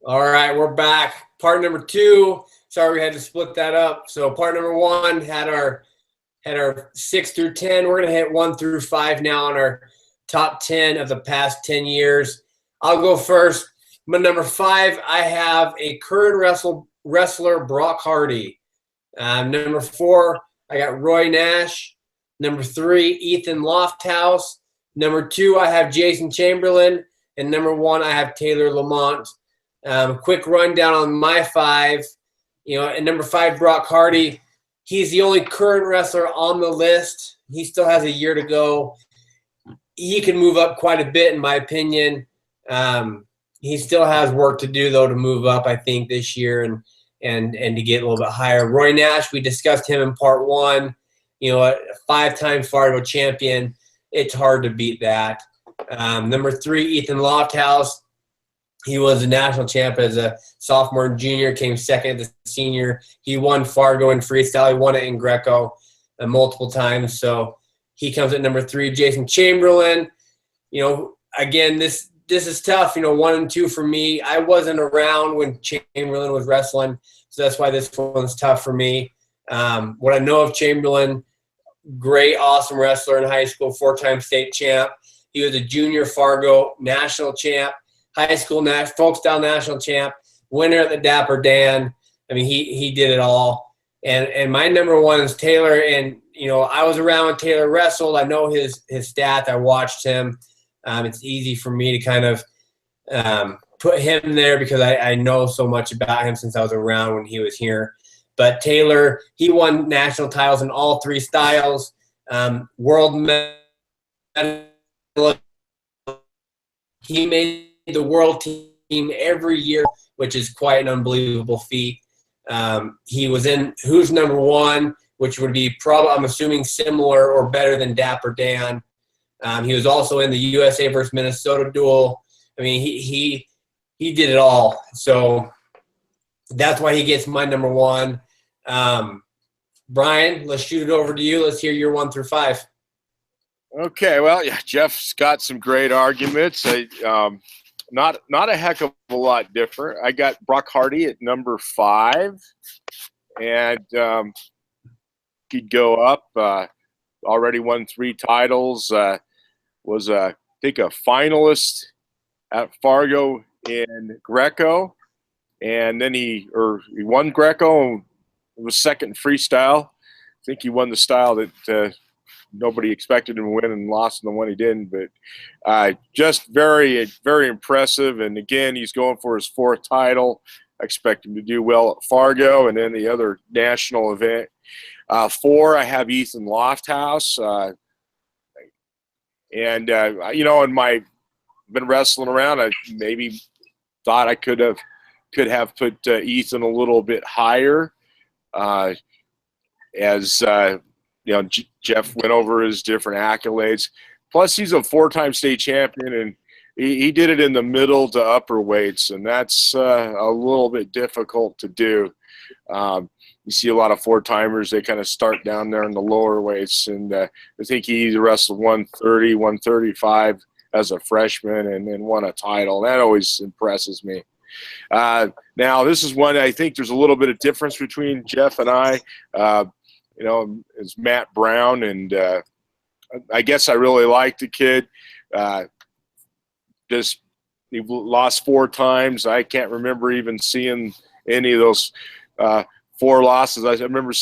All right, we're back. Part number two. Sorry we had to split that up. So part number one had our 6 through 10. We're gonna hit 1 through 5 now on our top 10 of the past 10 years. I'll go first. My number 5, I have a current wrestler Brock Hardy. Number 4, I got Roy Nash. Number 3, Ethan Lofthouse. Number 2, I have Jason Chamberlain. And number 1, I have Taylor Lamont. Quick rundown on my 5. At number 5, Brock Hardy. He's the only current wrestler on the list. He still has a year to go. He can move up quite a bit, in my opinion. He still has work to do, though, to move up, I think, this year and to get a little bit higher. Roy Nash, we discussed him in part 1. A 5-time Fargo champion. It's hard to beat that. Number 3, Ethan Lofthouse. He was a national champ as a sophomore and junior, came second as a senior. He won Fargo in freestyle. He won it in Greco multiple times. So he comes at number 3. Jason Chamberlain, again, this is tough, 1 and 2 for me. I wasn't around when Chamberlain was wrestling, so that's why this one's tough for me. What I know of Chamberlain, great, awesome wrestler in high school, 4-time state champ. He was a junior Fargo national champ, high school folk style national champ, winner at the Dapper Dan. I mean, he did it all. And my number 1 is Taylor. And I was around when Taylor wrestled. I know his stats. I watched him. It's easy for me to kind of put him there because I know so much about him since I was around when he was here. But Taylor, he won national titles in all 3 styles. World medal. He made the world team every year, which is quite an unbelievable feat. He was in Who's Number 1, which would be probably, I'm assuming, similar or better than Dapper Dan. He was also in the USA versus Minnesota duel. I mean, he did it all. So that's why he gets my number 1. Brian, let's shoot it over to you. Let's hear your 1 through 5. Okay, well, yeah, Jeff's got some great arguments. Not a heck of a lot different. I got Brock Hardy at number 5, and he'd go up. Already won 3 titles. Was I think a finalist at Fargo in Greco, and then he won Greco and was second in freestyle. I think he won the style that nobody expected him to win and lost in the one he didn't. But just very, very impressive. And again, he's going for his 4th title. I expect him to do well at Fargo and then the other national event. 4, I have Ethan Lofthouse. And in my been wrestling around, I maybe thought I could have put Ethan a little bit higher. Jeff went over his different accolades. Plus, he's a 4-time state champion, and he did it in the middle to upper weights, and that's a little bit difficult to do. You see a lot of 4-timers, they kind of start down there in the lower weights, and I think he wrestled 130, 135 as a freshman and then won a title. That always impresses me. Now, this is one I think there's a little bit of difference between Jeff and I. It's Matt Brown, and I guess I really like the kid. He lost 4 times. I can't remember even seeing any of those 4 losses. I remember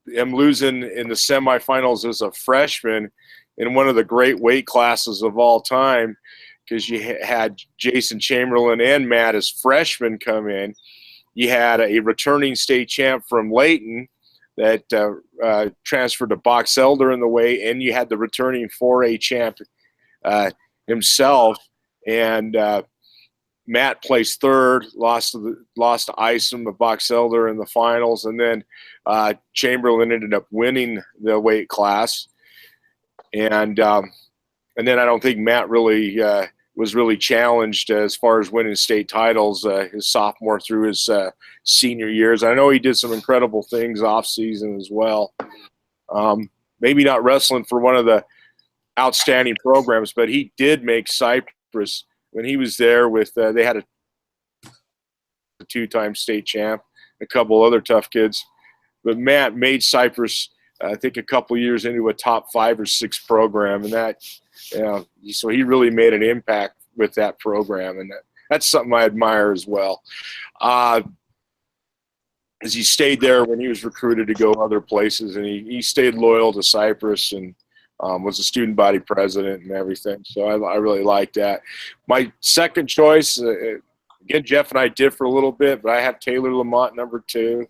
him losing in the semifinals as a freshman in one of the great weight classes of all time, because you had Jason Chamberlain and Matt as freshmen come in. You had a returning state champ from Layton that transferred to Box Elder in the way, and you had the returning 4A champ himself. And Matt placed 3rd, lost to Isom of Box Elder in the finals, and then Chamberlain ended up winning the weight class. And then I don't think Matt really was really challenged as far as winning state titles his sophomore through his senior years. I know he did some incredible things off season as well. Maybe not wrestling for one of the outstanding programs, but he did make Cypress when he was there with they had a the 2-time state champ, a couple other tough kids. But Matt made Cypress, I think, a couple years into a top 5 or 6 program, and that, so he really made an impact with that program, and that's something I admire as well. As he stayed there when he was recruited to go other places, and he stayed loyal to Cypress and was a student body president and everything. So I really like that. My second choice, again, Jeff and I differ a little bit, but I have Taylor Lamont number 2.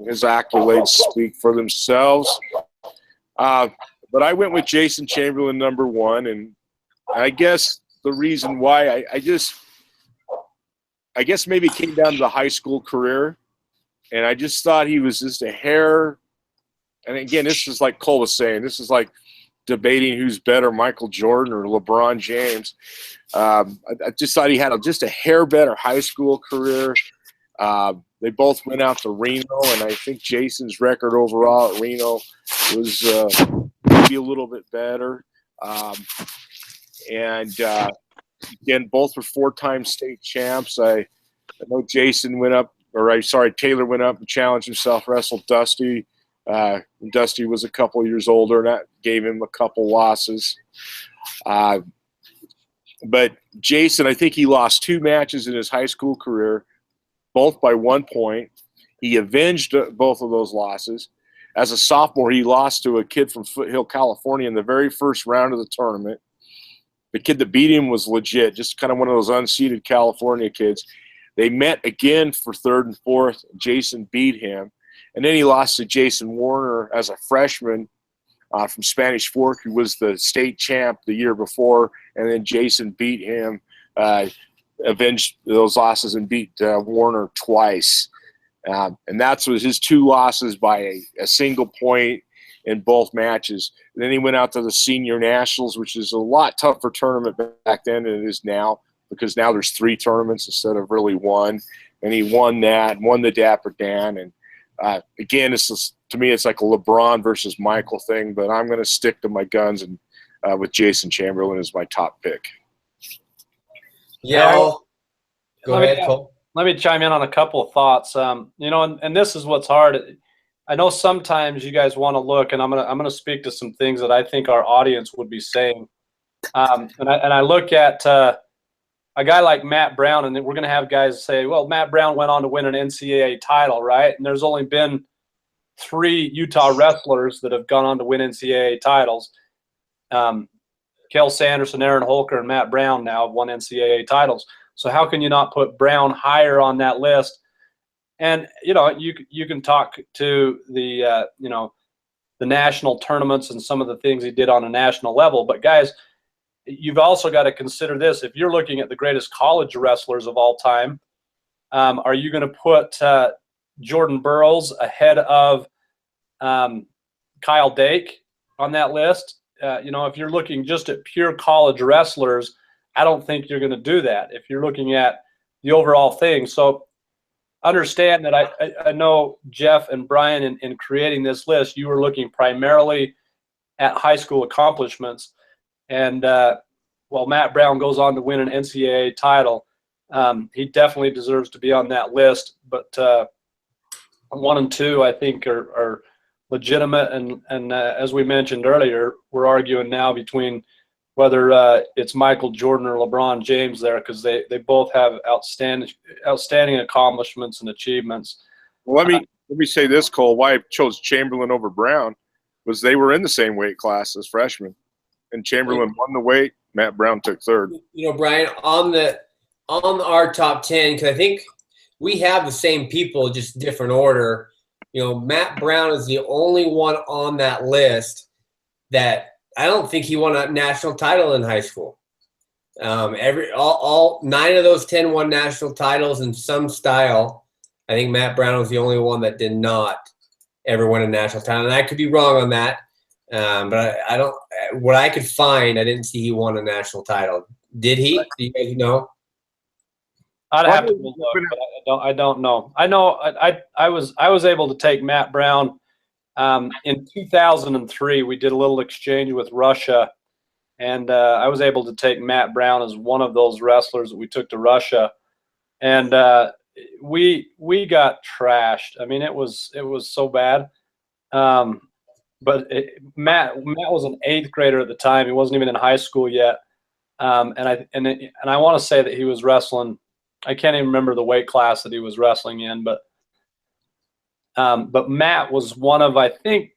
His accolades speak for themselves. But I went with Jason Chamberlain number 1, and I guess the reason why I guess maybe it came down to the high school career. And I just thought he was just a hair. And again, this is like Cole was saying, this is like debating who's better, Michael Jordan or LeBron James. I just thought he had just a hair better high school career. They both went out to Reno, and I think Jason's record overall at Reno was maybe a little bit better. Again, both were 4-time state champs. I know Jason went up. Taylor went up and challenged himself, wrestled Dusty. Dusty was a couple years older, and that gave him a couple losses. But Jason, I think he lost 2 matches in his high school career, both by 1 point. He avenged both of those losses. As a sophomore, he lost to a kid from Foothill, California in the very first round of the tournament. The kid that beat him was legit, just kind of one of those unseeded California kids. They met again for 3rd and 4th. Jason beat him. And then he lost to Jason Warner as a freshman from Spanish Fork, who was the state champ the year before. And then Jason beat him, avenged those losses, and beat Warner twice. And that was his 2 losses by a single point in both matches. And then he went out to the Senior Nationals, which is a lot tougher tournament back then than it is now, because now there's 3 tournaments instead of really 1. And he won that and won the Dapper Dan. And again, to me, it's like a LeBron versus Michael thing, but I'm going to stick to my guns and with Jason Chamberlain as my top pick. Yeah. Go ahead, Cole. Let me chime in on a couple of thoughts. And this is what's hard. I know sometimes you guys want to look, and I'm gonna speak to some things that I think our audience would be saying. And I look at a guy like Matt Brown, and we're going to have guys say, well, Matt Brown went on to win an NCAA title, right? And there's only been 3 Utah wrestlers that have gone on to win NCAA titles. Kel Sanderson, Aaron Holker, and Matt Brown now have won NCAA titles. So how can you not put Brown higher on that list? And, you can talk to the national tournaments and some of the things he did on a national level. But, guys, you've also got to consider this. If you're looking at the greatest college wrestlers of all time, are you going to put Jordan Burroughs ahead of Kyle Dake on that list? If you're looking just at pure college wrestlers, I don't think you're going to do that if you're looking at the overall thing. So understand that I know Jeff and Brian, in creating this list, you were looking primarily at high school accomplishments. And while Matt Brown goes on to win an NCAA title, he definitely deserves to be on that list. But 1 and 2, I think, are legitimate. And as we mentioned earlier, we're arguing now between whether it's Michael Jordan or LeBron James there, because they both have outstanding accomplishments and achievements. Well, let me say this, Cole. Why I chose Chamberlain over Brown was they were in the same weight class as freshmen. And Chamberlain won the weight. Matt Brown took 3rd. Brian, on our top 10, because I think we have the same people, just different order. Matt Brown is the only one on that list that I don't think he won a national title in high school. All 9 of those 10 won national titles in some style. I think Matt Brown was the only one that did not ever win a national title, and I could be wrong on that. But I don't. What I could find, I didn't see he won a national title. Did he? Do you guys know? I'd have to look, but I don't know. I know I was able to take Matt Brown in 2003. We did a little exchange with Russia, and I was able to take Matt Brown as one of those wrestlers that we took to Russia. And we got trashed. I mean, it was so bad. But Matt was an 8th grader at the time. He wasn't even in high school yet. And I want to say that he was wrestling. I can't even remember the weight class that he was wrestling in, but Matt was one of, I think,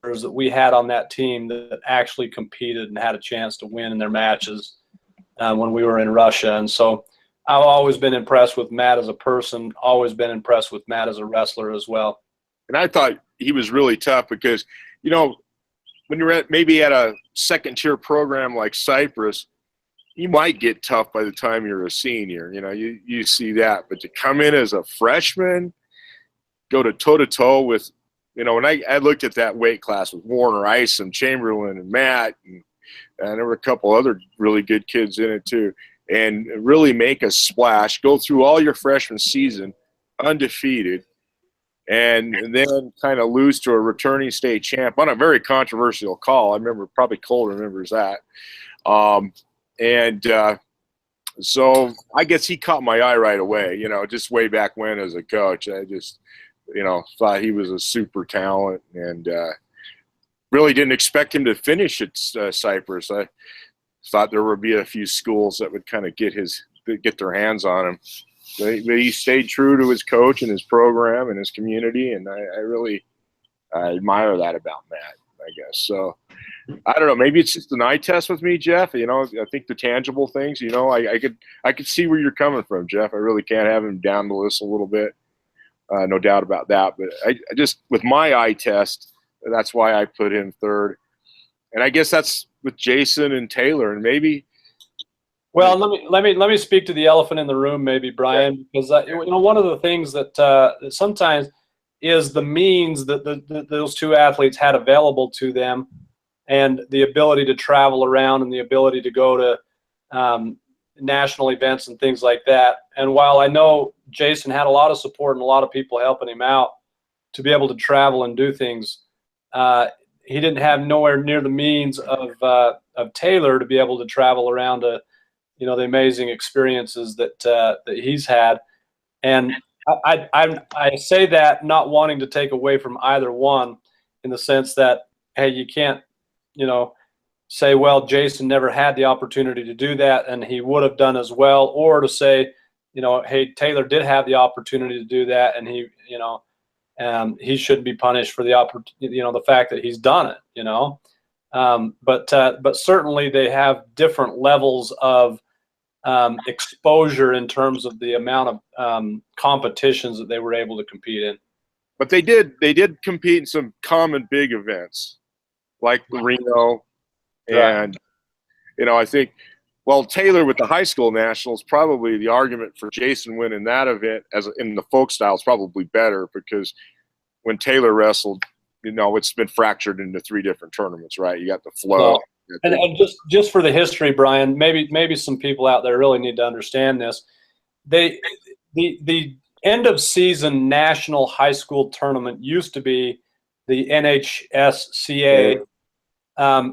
that we had on that team that actually competed and had a chance to win in their matches when we were in Russia. And so I've always been impressed with Matt as a person, always been impressed with Matt as a wrestler as well. And I thought he was really tough because, you know, when you're maybe at a second-tier program like Cyprus, you might get tough by the time you're a senior. You know, you see that. But to come in as a freshman, go to toe-to-toe with, you know, when I looked at that weight class with Warner, Isom, Chamberlain, and Matt, and there were a couple other really good kids in it too, and really make a splash, go through all your freshman season undefeated, and then kind of lose to a returning state champ on a very controversial call. I remember, probably Cole remembers that. So I guess he caught my eye right away, you know, just way back when as a coach. I just, you know, thought he was a super talent, and really didn't expect him to finish at Cyprus. I thought there would be a few schools that would kind of get their hands on him. But he stayed true to his coach and his program and his community, and I really admire that about Matt, I guess. So I don't know. Maybe it's just an eye test with me, Jeff. You know, I think the tangible things. You know, I could see where you're coming from, Jeff. I really can't have him down the list a little bit, no doubt about that. But I just, with my eye test, that's why I put him 3rd. And I guess that's with Jason and Taylor, and maybe. Well, let me speak to the elephant in the room, maybe, Brian, because you know, one of the things that sometimes is the means that those two athletes had available to them, and the ability to travel around and the ability to go to national events and things like that. And while I know Jason had a lot of support and a lot of people helping him out to be able to travel and do things, he didn't have nowhere near the means of Taylor to be able to travel around to, you know, the amazing experiences that he's had. And I say that not wanting to take away from either one, in the sense that, hey, you can't, you know, say, well, Jason never had the opportunity to do that and he would have done as well, or to say, you know, hey, Taylor did have the opportunity to do that, and he, you know, he shouldn't be punished for the you know, the fact that he's done it, you know. But certainly they have different levels of exposure in terms of the amount of competitions that they were able to compete in. But they did compete in some common big events like Reno, and you know, I think, well, Taylor with the high school nationals, probably the argument for Jason winning that event as in the folk style is probably better, because when Taylor wrestled, you know, it's been fractured into 3 different tournaments, right? You got the flow. And just for the history, Brian, maybe some people out there really need to understand this. The end of season national high school tournament used to be the NHSCA,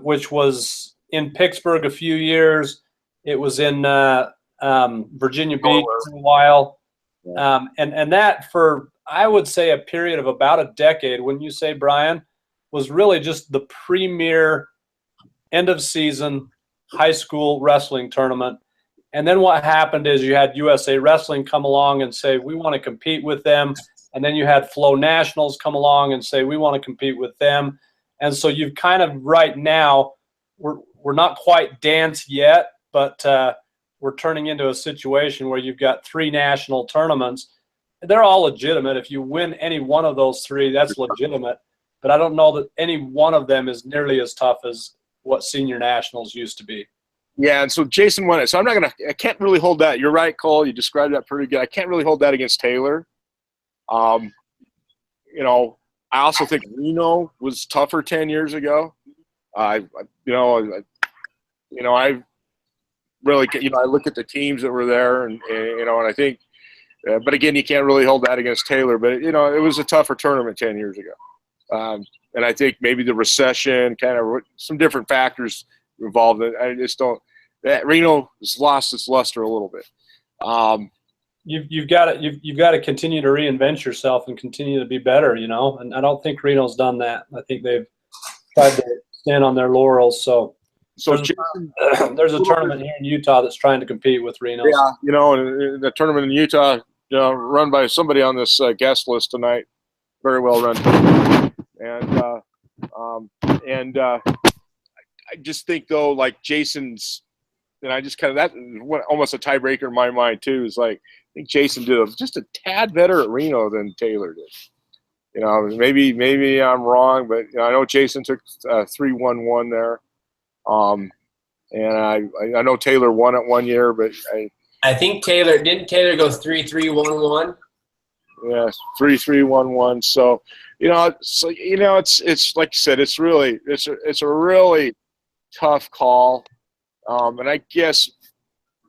which was in Pittsburgh a few years. It was in Virginia Beach for a while. And that, for, I would say, a period of about a decade, wouldn't you say, Brian, was really just the premier end of season high school wrestling tournament. And then what happened is you had USA Wrestling come along and say, we want to compete with them. And then you had Flow Nationals come along and say, we want to compete with them. And so you've kind of, right now, we're not quite dance yet, but we're turning into a situation where you've got 3 national tournaments. They're all legitimate. If you win any one of those 3, that's legitimate. But I don't know that any one of them is nearly as tough as what senior nationals used to be. Yeah, and so Jason won it. So I can't really hold that. You're right, Cole. You described that pretty good. I can't really hold that against Taylor. You know, I also think Reno was tougher 10 years ago. I really, you know, I look at the teams that were there, and you know, and I think, but again, you can't really hold that against Taylor. But you know, it was a tougher tournament 10 years ago, and I think maybe the recession, kind of some different factors involved. I just don't. That Reno has lost its luster a little bit. you've got to continue to reinvent yourself and continue to be better, you know. And I don't think Reno's done that. I think they've tried to stand on their laurels. So there's a tournament here in Utah that's trying to compete with Reno. Yeah, you know, and the tournament in Utah, you know, run by somebody on this guest list tonight, very well run, and I just think though, like Jason's, and I just kind of that almost a tiebreaker in my mind too. Is like I think Jason did just a tad better at Reno than Taylor did. You know, maybe I'm wrong, but you know, I know Jason took 3-1-1 there. And I know Taylor won it one year, but I think Taylor go 3-3-1-1. Yes, 3-3-1-1. So it's like you said, it's a really tough call. And I guess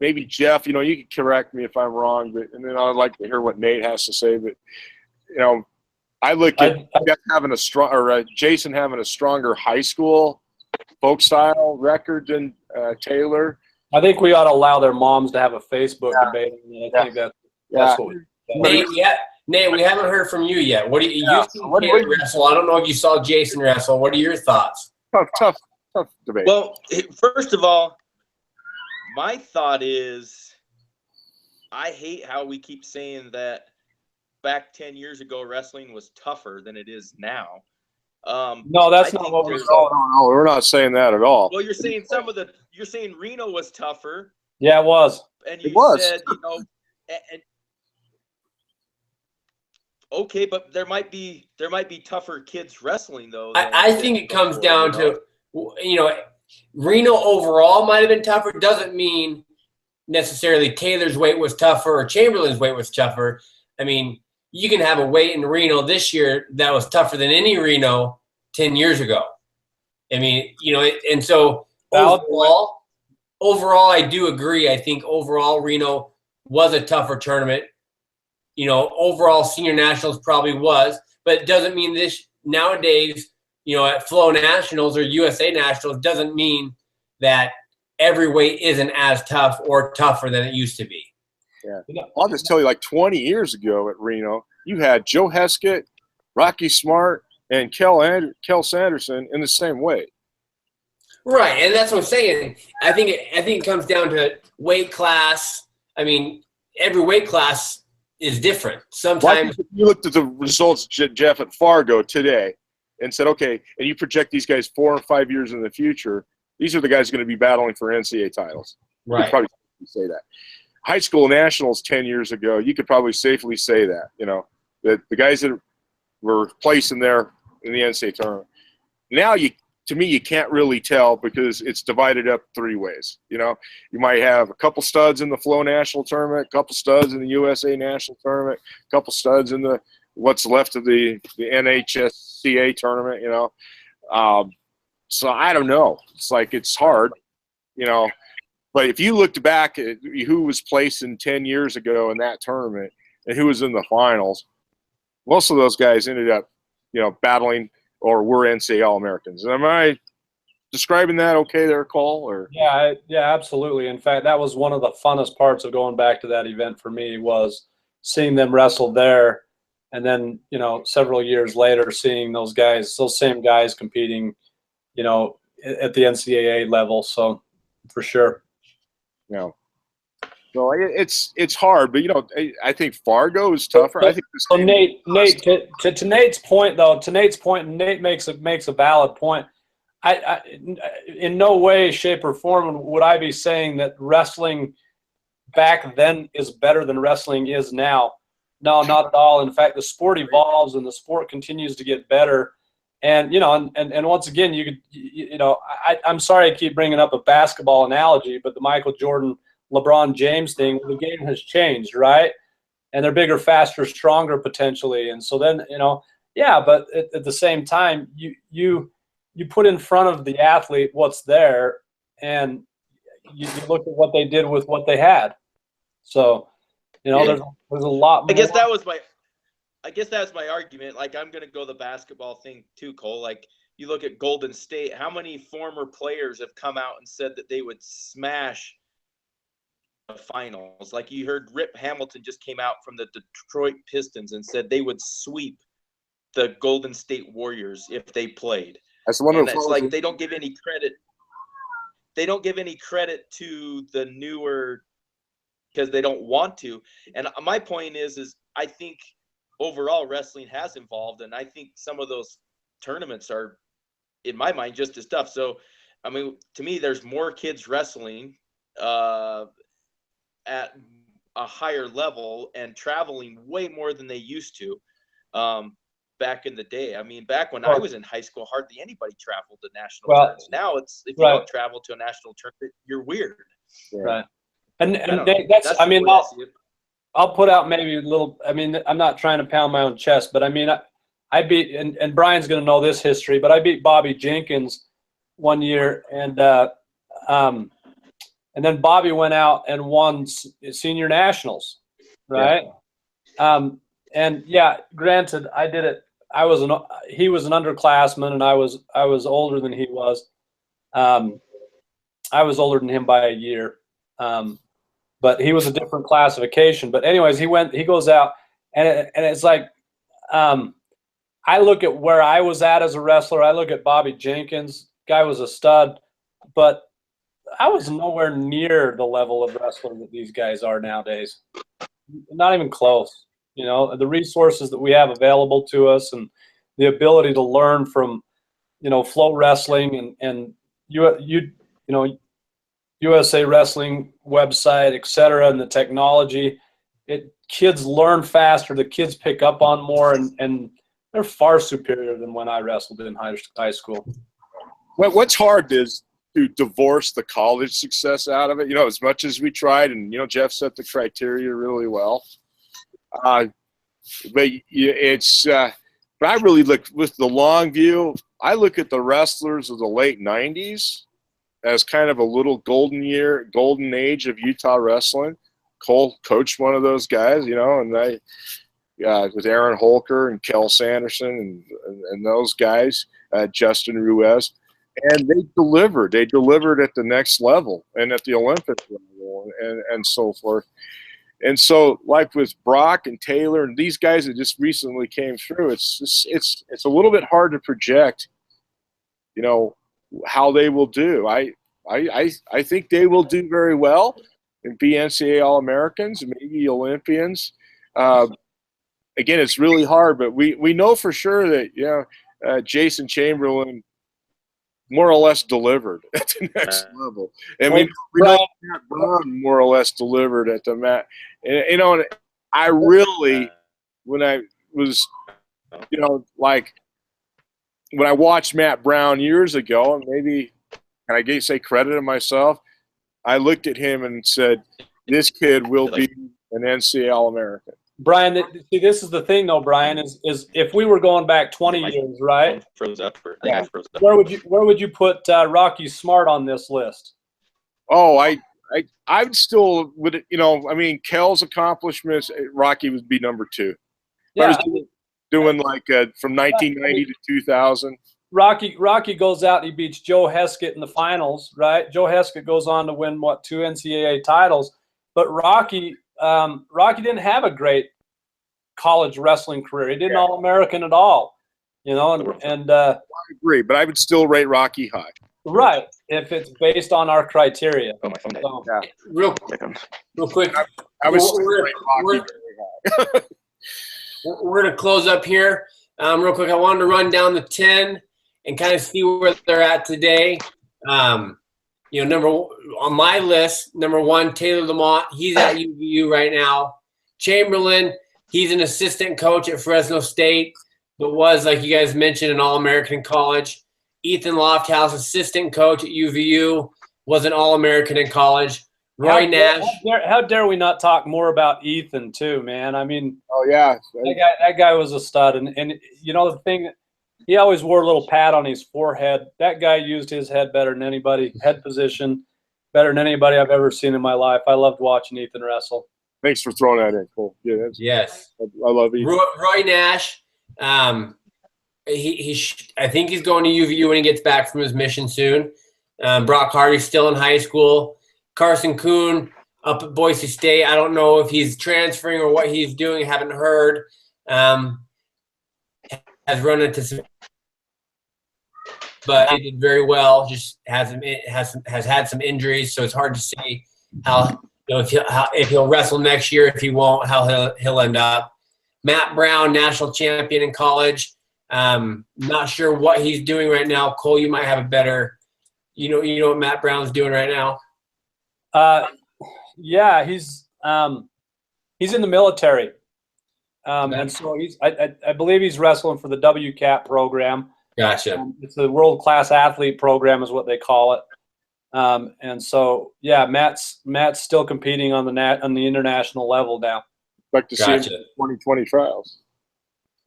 maybe Jeff, you know, you can correct me if I'm wrong, but and then I'd like to hear what Nate has to say. But you know, I look at Jeff having Jason having a stronger high school folk style record than Taylor. I think we ought to allow their moms to have a Facebook debate. I think that's what Nate, we haven't heard from you yet. What do you Taylor wrestle? I don't know if you saw Jason wrestle. What are your thoughts? Tough debate. Well, first of all, my thought is I hate how we keep saying that back 10 years ago wrestling was tougher than it is now. No, that's not what we're saying. No, we're not saying that at all. Well, you're saying you're saying Reno was tougher. Yeah, it was. And you said, you know, okay, but there might be tougher kids wrestling though. I think it comes down to, you know, Reno overall might have been tougher. Doesn't mean necessarily Taylor's weight was tougher or Chamberlain's weight was tougher. I mean, you can have a weight in Reno this year that was tougher than any Reno 10 years ago. I mean, you know, and so overall, I do agree. I think overall Reno was a tougher tournament. You know, overall senior nationals probably was, but it doesn't mean this nowadays, you know, at Flow Nationals or USA Nationals doesn't mean that every weight isn't as tough or tougher than it used to be. Yeah, I'll just tell you, like 20 years ago at Reno, you had Joe Heskett, Rocky Smart, and Kel Sanderson in the same weight. Right, and that's what I'm saying. I think it comes down to weight class. I mean, every weight class is different. Sometimes if you looked at the results, Jeff, at Fargo today, and said, okay, and you project these guys 4 or 5 years in the future, these are the guys going to be battling for NCAA titles. Right. You could probably say that. High school nationals 10 years ago, you could probably safely say that, you know, that the guys that were placing there in the NCAA tournament. Now, to me, you can't really tell because it's divided up 3 ways. You know, you might have a couple studs in the Flow National Tournament, a couple studs in the USA National Tournament, a couple studs in the what's left of the NHSCA tournament, you know. So I don't know. It's like it's hard, you know. But if you looked back at who was placing 10 years ago in that tournament and who was in the finals, most of those guys ended up, you know, battling or were NCAA All-Americans. Am I describing that okay there, Cole? Or Yeah, absolutely. In fact, that was one of the funnest parts of going back to that event for me was seeing them wrestle there, and then, you know, several years later seeing those same guys competing, you know, at the NCAA level. So for sure. You know, so it's hard, but you know, I think Fargo is tougher. I think so. Nate, to Nate's point though, and Nate makes a valid point. I in no way, shape, or form would I be saying that wrestling back then is better than wrestling is now. No, not at all. In fact, the sport evolves and the sport continues to get better. And, you know, and once again, I'm sorry I keep bringing up a basketball analogy, but the Michael Jordan, LeBron James thing, the game has changed, right? And they're bigger, faster, stronger potentially. And so then, you know, yeah, but at the same time, you put in front of the athlete what's there, and you look at what they did with what they had. So, you know, there's a lot more. I guess that's my argument. Like, I'm going to go the basketball thing too, Cole. Like, you look at Golden State, how many former players have come out and said that they would smash finals. Like you heard Rip Hamilton just came out from the Detroit Pistons and said they would sweep the Golden State Warriors if they played. That's wonderful. It's like they don't give any credit. They don't give any credit to the newer because they don't want to. And my point is I think overall wrestling has evolved, and I think some of those tournaments are, in my mind, just as tough. So, I mean, to me, there's more kids wrestling at a higher level and traveling way more than they used to back in the day. I mean, back when I was in high school, hardly anybody traveled to national tournaments. Now it's, if you don't travel to a national tournament, you're weird. Yeah. Right. And that's I mean, I'll put out maybe a little, I mean, I'm not trying to pound my own chest, but I mean, I beat, and Brian's going to know this history, but I beat Bobby Jenkins one year, and then Bobby went out and won senior nationals, right? Yeah. And yeah, granted, I did it. He was an underclassman, and I was older than he was. I was older than him by a year, but he was a different classification. But anyways, he goes out, and it's like, I look at where I was at as a wrestler. I look at Bobby Jenkins. Guy was a stud, but I was nowhere near the level of wrestler that these guys are nowadays. Not even close. You know, the resources that we have available to us and the ability to learn from, you know, Flow Wrestling and USA Wrestling website, et cetera, and the technology, kids learn faster. The kids pick up on more, and they're far superior than when I wrestled in high school. What's hard is to divorce the college success out of it. You know, as much as we tried, and, you know, Jeff set the criteria really well. But I really look with the long view. I look at the wrestlers of the late 90s as kind of a little golden age of Utah wrestling. Cole coached one of those guys, you know, and with Aaron Holker and Kel Sanderson and those guys, Justin Ruiz, and they delivered. They delivered at the next level and at the Olympic level and so forth. And so, like with Brock and Taylor and these guys that just recently came through, it's a little bit hard to project, you know, how they will do. I think they will do very well and be NCAA All-Americans, maybe Olympians. Again, it's really hard, but we know for sure that, you know, Jason Chamberlain more or less delivered at the next level. And we know Matt Brown more or less delivered at the mat. And, you know, I really, when I was, you know, like when I watched Matt Brown years ago, and maybe, can I say credit to myself, I looked at him and said, this kid will be an NCAA All-American. Brian, see, this is the thing, though, Brian, is if we were going back 20 years, right? Where would you put Rocky Smart on this list? Oh, I would still would, you know, I mean, Kel's accomplishments, Rocky would be number 2. Yeah. I was doing like from 1990 to 2000. Rocky goes out and he beats Joe Heskett in the finals, right? Joe Heskett goes on to win 2 NCAA titles, but Rocky didn't have a great college wrestling career. He didn't All-American at all, you know. And I agree, but I would still rate Rocky high. Right, if it's based on our criteria. Oh, my phone died. So, real quick. I was still rate Rocky very high. We're gonna close up here. Real quick, I wanted to run down the 10 and kind of see where they're at today. You know, on my list, number 1, Taylor Lamont. He's at UVU right now. Chamberlain, he's an assistant coach at Fresno State, but was, like you guys mentioned, an All-American college. Ethan Lofthouse, assistant coach at UVU, was an All-American in college. Roy Nash. How dare we not talk more about Ethan too, man? I mean, oh yeah, that guy was a stud, and you know the thing. He always wore a little pad on his forehead. That guy used his head better than anybody, head position better than anybody I've ever seen in my life. I loved watching Ethan wrestle. Thanks for throwing that in, Cole. Yeah, yes. I love Ethan. Roy Nash, I think he's going to UVU when he gets back from his mission soon. Brock Hardy's still in high school. Carson Kuhn, up at Boise State. I don't know if he's transferring or what he's doing. Haven't heard. Has run into some, but he did very well. Just has had some injuries, so it's hard to see how if he'll wrestle next year. If he won't, how he'll end up. Matt Brown, national champion in college. Not sure what he's doing right now. Cole, you might have a better. You know what Matt Brown's doing right now. Yeah, he's in the military, and so I believe he's wrestling for the WCAT program. Gotcha. It's the World Class Athlete Program, is what they call it. And so, yeah, Matt's still competing on the international level now. Like to see him in 2020 trials.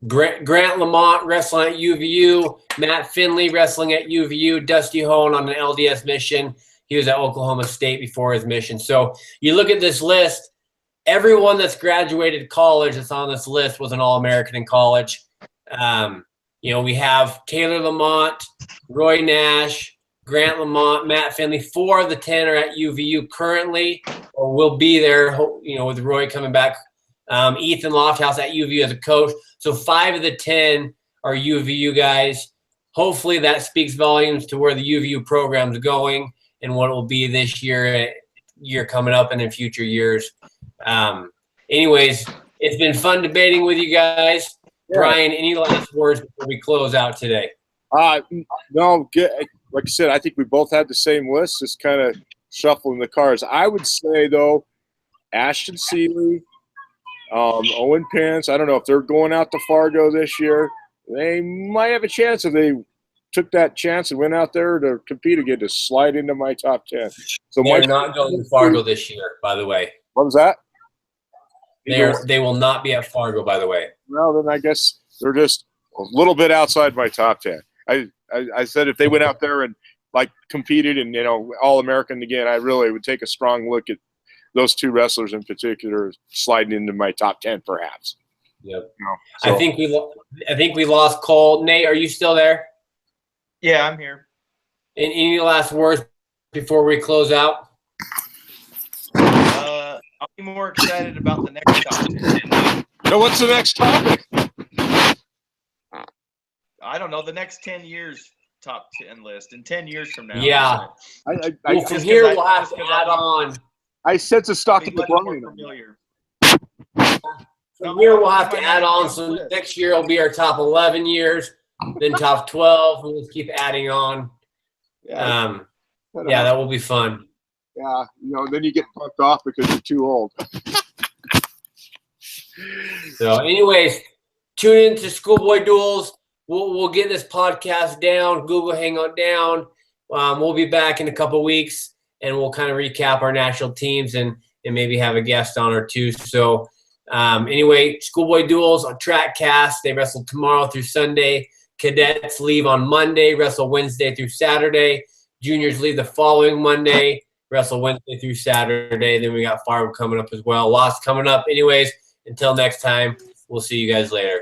Grant Lamont wrestling at UVU. Matt Finley wrestling at UVU. Dusty Hone on an LDS mission. He was at Oklahoma State before his mission. So you look at this list, everyone that's graduated college that's on this list was an All-American in college. We have Taylor Lamont, Roy Nash, Grant Lamont, Matt Finley. 4 of the 10 are at UVU currently or will be there, with Roy coming back. Ethan Lofthouse at UVU as a coach. So 5 of the 10 are UVU guys. Hopefully that speaks volumes to where the UVU program's going and what it will be this year coming up and in future years. Anyways, it's been fun debating with you guys. Yeah. Brian, any last words before we close out today? No, like I said, I think we both had the same list, just kind of shuffling the cards. I would say, though, Ashton Seeley, Owen Pence, I don't know if they're going out to Fargo this year. They might have a chance if they took that chance and went out there to compete again to slide into my top 10. So they're not going to Fargo this year, by the way. What was that? They will not be at Fargo, by the way. Well, then I guess they're just a little bit outside my top 10. I said if they went out there and competed and All-American again, I really would take a strong look at those 2 wrestlers in particular sliding into my top 10 perhaps. Yep. So. I think we lost Cole. Nate, are you still there? Yeah, I'm here. And any last words before we close out? I'll be more excited about the next topic. What's the next topic? I don't know. The next 10 years top 10 list in 10 years from now. Yeah. From here we'll have to add on. I sense a stock in the line. From here we'll have to add on. So next year will be our top 11 years, then top 12. We'll just keep adding on. Yeah, that will be fun. Yeah, then you get bumped off because you're too old. So, anyways, tune in to Schoolboy Duels. We'll get this podcast down, Google Hangout down. We'll be back in a couple weeks, and we'll kind of recap our national teams and maybe have a guest on or two. So, anyway, Schoolboy Duels on TrackCast. They wrestle tomorrow through Sunday. Cadets leave on Monday, wrestle Wednesday through Saturday. Juniors leave the following Monday, wrestle Wednesday through Saturday. Then we got Fargo coming up as well. Lost coming up. Anyways, until next time, we'll see you guys later.